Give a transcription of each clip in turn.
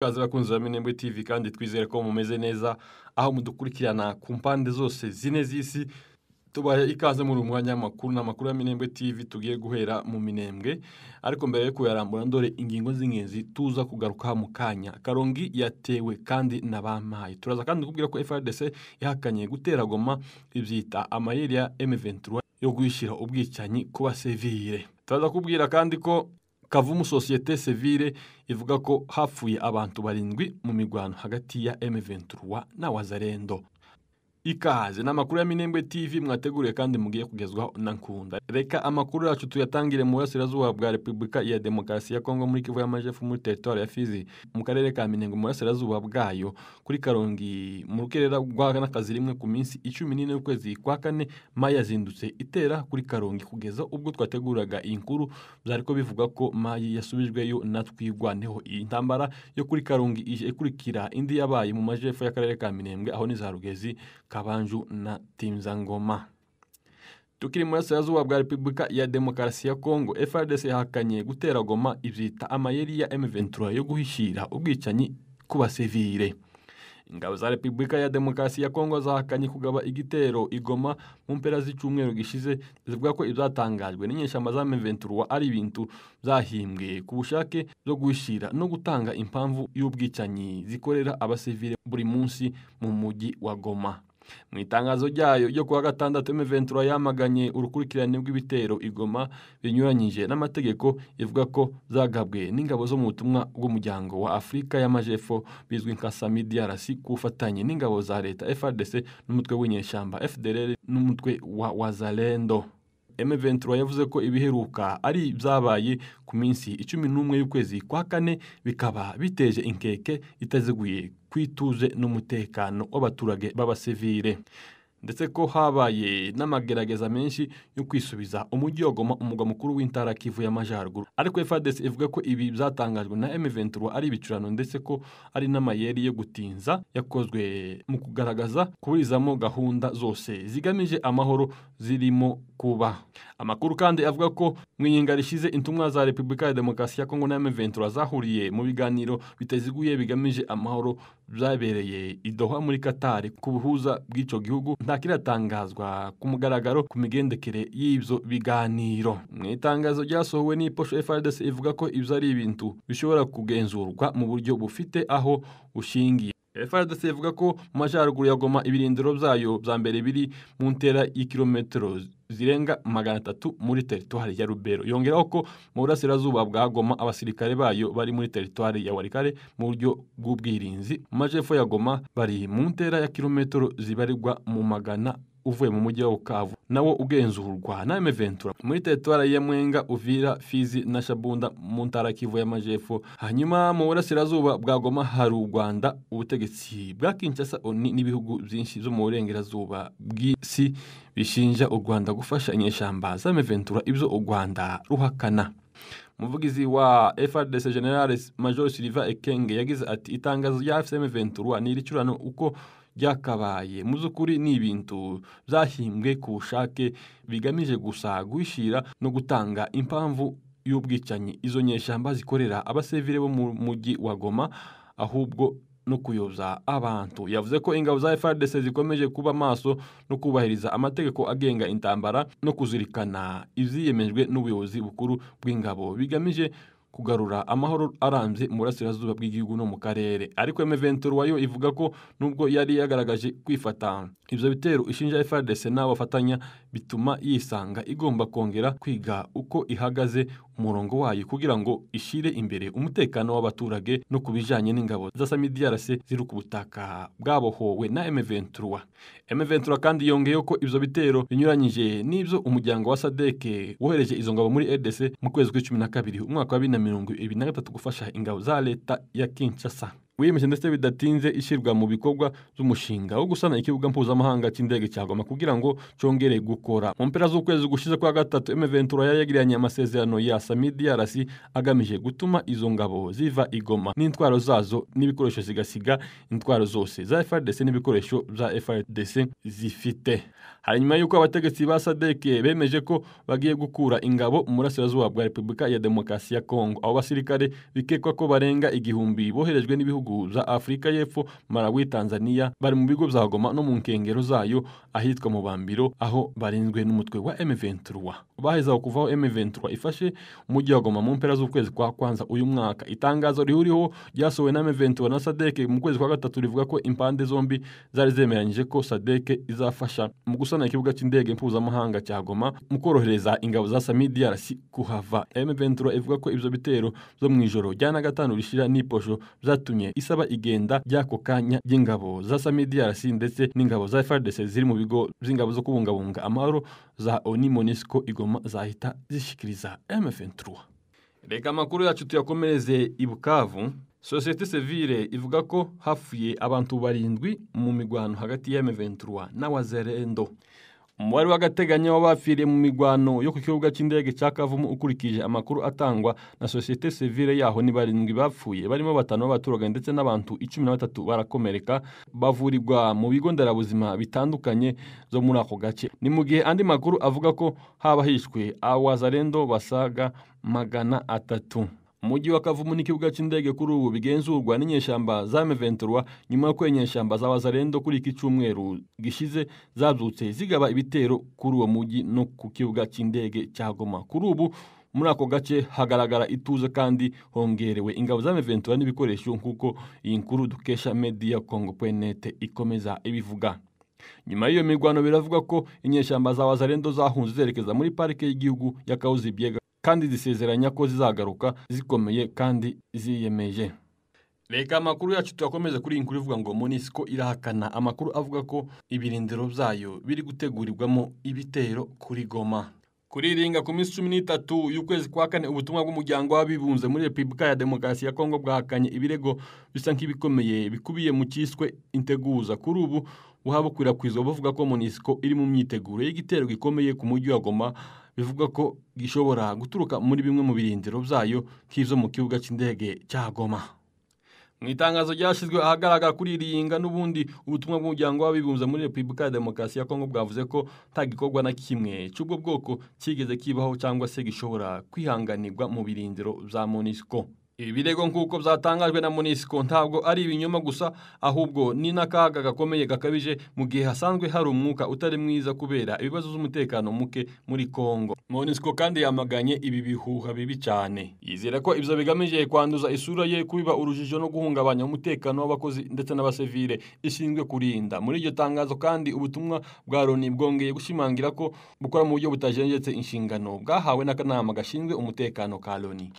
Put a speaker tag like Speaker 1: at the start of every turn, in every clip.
Speaker 1: Kaze bakunzi ba Minembwe TV kandi twizere ko mumeze neza aho mudukurikirana ku mpande zose zine z'isi. Tubaye ikaze muri umwanya n'amakuru ya Minembwe TV tugiye guhera mu Minembwe, ariko mbere yo kuyarambura ndore ingingo z'ingenzi tuza kugaruka mu kanya. Karongi yatewe kandi nabamaye. Turaza kandi kubwira ko FARDC ihakanye gutera Goma ivyita amayeri ya M23 yo guhishira ubwicanyi ku basivile. Turaza kubwira kandi ko Kavumu Societe Civile ivuga ko hapfuye abantu 7 mu migwano hagati ya M23 na Wazalendo. Ikaze n'amakuru ya Minembwe TV mwateguriye kandi mugiye kugezwaho na Nkunda. Reka amakuru yacu tuyatangire mu burasirazuba bwa Repubulika ya Demokarasi ya Kongo muri Kivu y'Amajepfo muri territoire ya Fizi mu karere ka Minembwe mu burasirazuba bwayo kuri Karongi mu rukerera rwa n'akazi rimwe ku minsi 14 y'ukwezi kwa kane Mai yazindutse itera kuri Karongi kugeza ubwo twateguraga iyi nkuru byariko bivuga ko Mai yasubijweyo natwigwaneho. Iyi ntambara yo kuri Karongi ije ikurikira indi yabaye mu majepfo y'akarere ka Minembwe aho ni za Rugezi, Kabanju na Timzangoma. Tukiri mu burasirazuba bwa Repubulika ya Demokarasi ya Kongo, FARDC yahakanye gutera Goma ivyita amayeri ya M23 yo guhishira ubwicanyi ku basivile. Ingabo za Repubulika ya Demokarasi ya Kongo zahakanye kugaba igitero igoma mu mpera z'icumweru gishize, zivuga ko ivyatangajwe n'inyeshamba za M23 ari ibintu zahimbwe ku bushake byo guhishira no gutanga impamvu y'ubwicanyi zikorera abasivile buri munsi mu mugi wa Goma. Mu itangazo ryayo ryo kuwa gatandatu M23 yamaganye urukurikirane rw'ibitero igoma binyuranyije n'amategeko, ivuga ko zagabwe n'ingabo zo mu butumwa bw'umuryango wa Afrika y'Amajepfo bizwi nka SAMIDRC kufatanye n'ingabo za leta FARDC n'umutwe w'inyeshamba FDLR n'umutwe wa Wazalendo. M23 yavuze ko ibiheruka ari byabaye ku minsi 11 y'ukwezi kwa kane bikaba biteje inkeke itaziguye kwituze n'umutekano w'abaturage b'abasivile, ndetse ko habaye n'amagerageza menshi yo kwisubiza umujyi wa Goma umugwa mukuru w'intara Kivu y'Amajyaruguru. Ariko FARDC ivuga ko ibi byatangajwe na M23 ari ibicurano ndetse ko ari n'amayeri yo gutinza yakozwe mu kugaragaza kuburizamo gahunda zose zigamije amahoro zirimo kuba. Amakuru kandi avuga ko mwiyinga rishize intumwa za Repubulika ya Demokarasi ya Kongo na M23 zahuriye mu biganiro bitaziguye bigamije amahoro byabereye i Doha muri Qatar ku buhuza bw'ico gihugu. Nta kiratangazwa ku mugaragaro ku migendekere y'ivyo biganiro. Mu itangazo ryasohowe n'iposho FARDC ivuga ko ivyo ari ibintu bishobora kugenzurwa mu buryo bufite aho ushingiye. FARDC ivuga ko mu majyaruguru ya Goma ibirindiro byayo bya mbere biri mu ntera y'ikilometero zirenga 300 muri territoire ya Rubero. Yongeraho ko mu burasirazuba bwa Goma abasirikare bayo bari muri territoire ya Walikare mu buryo bw'ubwirinzi. Mu majepfo ya Goma bari mu ntera ya kilometero zibarirwa mu magana uvuye mu mujyi wa Bukavu nawo ugenzurwa na M23 muri territoire ya Mwenga, Uvira, Fizi na Shabunda mu ntara Kivu y'Amajepfo. Hanyuma mu burasirazuba bwa Goma hari u Rwanda, ubutegetsi bwa Kinshasa n'ibihugu byinshi byo mu burengerazuba bw'isi bishinja u Rwanda gufasha inyeshamba za M23 ibyo u Rwanda ruhakana. Umuvugizi wa FARDC General Major Sylvain Ekenge yagize ati itangazo rya M23 ni iricurano uko byakabaye mu zukuri ni ibintu byahimbwe ku bushake bigamije gusa guhishira no gutanga impamvu y'ubwicanyi izo nyeshamba zikorera abasivile bo mu mugi wa Goma ahubwo no kuyoza abantu. Yavuze ko ingabo za FARDC zikomeje kuba maso no kubahiriza amategeko agenga intambara no kuzirikana ivyiyemejwe n'ubuyobozi bukuru bw'ingabo bigamije kugarura amahoro arambye mu burasirazuba bw'igihugu no mu karere. Ariko M23 yo ivuga ko nubwo yari yagaragaje kwifata ivyo bitero ishinja FARDC n'abafatanya bituma yisanga igomba kongera kwiga uko ihagaze umurongo wayo kugira ngo ishire imbere umutekano w'abaturage no kubijanye n'ingabo za SAMIDRC ziri ku butaka bwabohowe na M23. M23 kandi yongeyeho ko ivyo bitero binyuranyije n'ivyo umuryango wa SADC wohereje izo ngabo muri RDC mu kwezi kwa 12 umwaka wa 2023 gufasha ingabo za leta ya Kinshasa. wiyemeje ndetse bidatinze ishyirwa mu bikorwa by'umushinga wo gusana ikibuga mpuzamahanga cy'indege cya Goma kugira ngo cyongere gukora. Mu mpera z'ukwezi gushize kwa gatatu M23 yagiranye amasezerano ya DRC agamije gutuma izo ngabo ziva i Goma n'intwaro zazo n'ibikoresho zigasiga intwaro zose za FARDC n'ibikoresho bya FARDC zifite. Hanyuma y'uko abategetsi ba SADC bemeje ko bagiye gukura ingabo mu burasirazuba bwa Repubulika ya Demokarasi ya Kongo, abo basirikare bikekwa ko barenga igihumbi boherejwe n'ibihugu za Afurika y'Epfo, Malawi, Tanzania, bari mu bigo bya Goma no mu nkengero zayo ahitwa mu Bambiro, aho barinzwe n'umutwe wa M23. Baheza kuvaho M23 ifashe umujyi wa Goma mu mpera z'ukwezi kwa kwanza uyu mwaka. Itangazo rihuriho ryasohowe na M23 na SADC mu kwezi kwa gatatu rivuga ko impande zombi zari zemeranyije ko SADC izafasha mu gusana ikibuga cy'indege mpuzamahanga cya Goma mu korohereza ingabo za DRC kuhava. M23 ivuga ko ibyo bitero zo mu ijoro ryana gatanu rishira n'iposho byatumye isaba igenda ry'ako kanya ry'ingabo za DRC ndetse n'ingabo za FARDC ziri mu bigo by'ingabo zo kubungabunga amahoro za ONU MONUSCO igoma zahita zishikiriza M23. Reka amakuru yacu tuyakomereze i Bukavu. Societe Civile ivuga ko hafuye abantu 7 mu migwano hagati ya M23 na Wazalendo. Umubare w'agateganyo w'abafiriye mu migwano yo ku kibuga cy'indege cya Kavumu ukurikije amakuru atangwa na Societe Civile yaho ni 7 bapfuye, barimo 5 b'abaturage ndetse n'abantu 13 barakomereka bavurirwa mu bigo nderabuzima bitandukanye zo muri ako gace. Ni mu gihe andi makuru avuga ko haba hishwe Wazalendo basaga 300. Umujyi wa Kavumu n'ikibuga cy'indege kuri ubu bigenzurwa n'inyeshamba za M23 nyuma yo kwenyeshamba za Wazalendo kuri iki cyumweru gishize zabyutse zigaba ibitero kuri uwo mujyi no ku kibuga cy'indege cya Goma. Kuri ubu muri ako gace hagaragara ituze kandi hongerewe ingabo za M23 n'ibikoresho nk'uko iyi nkuru dukesha Media Congo.net ikomeza ibivuga. Nyuma y'iyo mirwano biravuga ko inyeshamba za Wazalendo zahunze zerekeza muri parike y'igihugu ya Kahuzi-Biega kandi zisezeranya ko zizagaruka zikomeye kandi ziyemeje. Reka amakuru yacu tuyakomeze kuri iyi nkuru ivuga ngo MONUSCO irahakana amakuru avuga ko ibirindiro byayo biri gutegurirwamo ibitero kuri Goma. Kuriringa ku minsi 13 y'ukwezi kwa kane ubutumwa bw'umuryango w'abibunze muri Repubulika ya Demokarasi ya Kongo bwahakanye ibirego bisa nk'ibikomeye bikubiye mu cyiswe integuza. Kuri ubu buhabukwirakwizwa bavuga ko MONUSCO iri mu myiteguro y'igitero gikomeye ku mujyi wa Goma, bivuga ko gishobora guturuka muri bimwe mu birindiro byayo nk'ivyo mu kibuga cy'indege cya Goma. Mu itangazo ryashyizwe ahagaragara kuri iringa n'ubundi ubutumwa bw'umuryango w'abibunze muri Repubulika ya Demokarasi ya Kongo bwavuze ko nta gikorwa na kimwe cy'ubwo bwoko kigeze kibaho cyangwa se gishobora kwihanganirwa mu birindiro bya MONUSCO. Ibi birego nk'uko byatangajwe na MONUSCO ntabwo ari ibinyoma gusa, ahubwo ni n'akaga gakomeye gakabije mu gihe hasanzwe hari umwuka utari mwiza kubera ibibazo by'umutekano muke muri Kongo. MONUSCO kandi yamaganye ibi bihuha bibi cyane, yizera ko ibyo bigamije kwanduza isura ye, kubiba urujijo no guhungabanya umutekano w'abakozi ndetse n'abasivile ishinzwe kurinda. Muri iryo tangazo kandi ubutumwa bwa Loni bwongeye gushimangira ko bukora mu buryo butajenjetse inshingano bwahawe n'akanama gashinzwe umutekano ka Loni.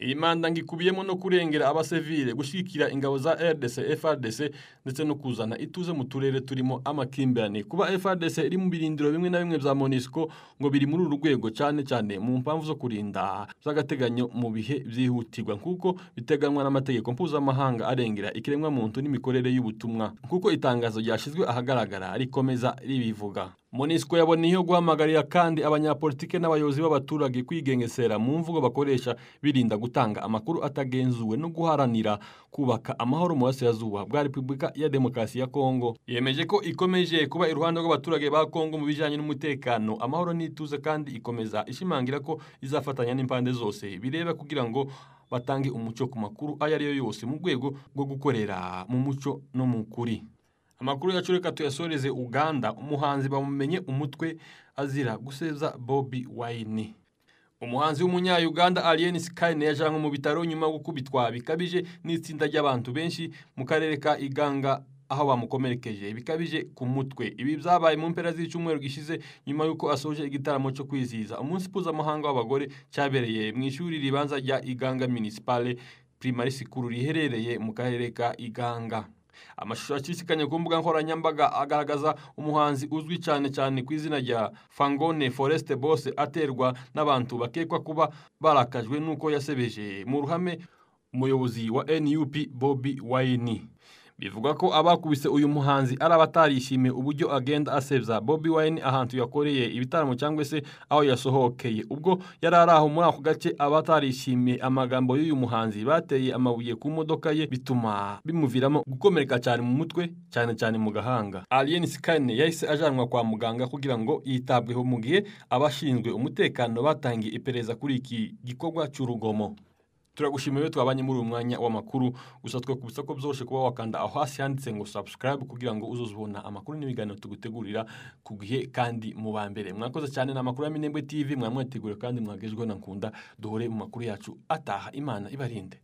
Speaker 1: Iyi manda ngikubiyemo no kurengera abasivile, gushikira ingabo za RDC, FARDC ndetse no kuzana ituze mu turere turimo amakimbirane. Kuba FARDC iri mu birindiro bimwe na bimwe bya MONUSCO ngo biri muri uru rwego cyane cyane mu mpamvu zo kurinda z'agateganyo mu bihe byihutirwa nk'uko biteganwa n'amategeko mpuzamahanga arengera ikiremwa muntu n'imikorere y'ubutumwa, nk'uko itangazo ryashyizwe ahagaragara rikomeza ribivuga. MONUSCO yaboneyeho guhamagarira kandi abanyapolitike n'abayobozi b'abaturage kwigengesera mu mvugo bakoresha birinda gutanga amakuru atagenzuwe no guharanira kubaka amahoro mu burasirazuba bwa Repubulika ya Demokarasi ya Kongo. Yemeje ko ikomeje kuba iruhande rw'abaturage ba Kongo mu bijanye n'umutekano, amahoro n'ituze, kandi ikomeza ishimangira ko izafatanya n'impande zose bireba kugira ngo batange umuco ku makuru ayo ari yo yose mu rwego rwo gukorera mu muco no mu kuri. Amakuru yacu reka tuyasoreze Uganda. Umuhanzi bamumenye umutwe azira guseza Bobi Wine. Umuhanzi w'umunya-Uganda Alien Skyne yajanwe mu bitaro nyuma yo gukubitwa bikabije n'itsinda ry'abantu benshi mu karere ka Iganga, aho bamukomerekeje bikabije ku mutwe. Ibi byabaye mu mpera z'icyumweru gishize nyuma yuko asoje igitaramo cyo kwizihiza umunsi mpuzamahanga w'abagore cyabereye mu ishuri ribanza rya Iganga Municipal Primary School riherereye mu karere ka Iganga. Amashusho acisikanye ku mbuga nkoranyambaga agaragaza umuhanzi uzwi cyane ku izina rya Fangone Forest Boss aterwa n'abantu bakekwa kuba barakajwe nuko yasebeje mu ruhame umuyobozi wa NUP Bobi Wine. Bivuga ko abakubise uyu muhanzi ari abatarishimiye uburyo agenda asebya Bobi Wine ahantu yakoreye ibitaramo cyangwa se aho yasohokeye. Ubwo yari araho muri ako gace, abatarishimiye amagambo y'uyu muhanzi bateye amabuye ku modoka ye, bituma bimuviramo gukomereka cyane mu mutwe, cyane cyane mu gahanga. Alien Skyne yahise ajanwa kwa muganga kugira ngo yitabweho, mu gihe abashinzwe umutekano batangiye iperereza kuri iki gikorwa cy'urugomo. Turagushimiye twabanye muri uyu mwanya w'amakuru, gusa twakubutsa ko byoroshye kuba wakanda aho hasi handitse ngo subscribe kugira ngo uzuzubona amakuru n'ibiganiro tugutegurira ku gihe kandi mu ba mbere. Mwakoze cyane n'amakuru ya Minembwe TV, mwamwategura kandi mwagezweho na Nkunda. Duhore mu makuru yacu ataha. Imana ibarinde.